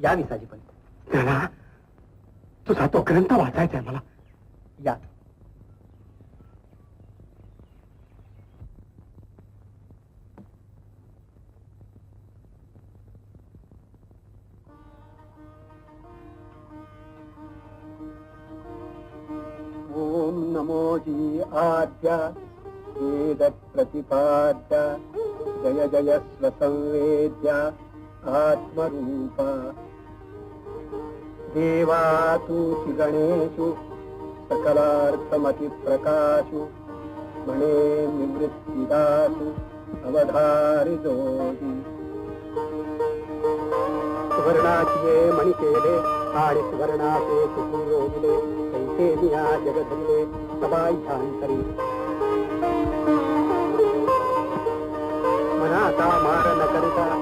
या विसाजी पंत. त्याला तुझा तो ग्रंथ वाचायचा आहे मला. या. ओम नमोजी आद्या वेद प्रतिपाद्या जय जय स्वसंवेद्या आत्मरूपा देवा तूची गणेशु सकलार्थमति प्रकाशु मणे निवृत्तिदासु अवधारी जोगी. सुवर्णाचे मणी केले आणि सुवर्णाचे सुखयोगिले कैसे मिया जगधरिले सबाह्यांतरी. मनाचा मार न करिता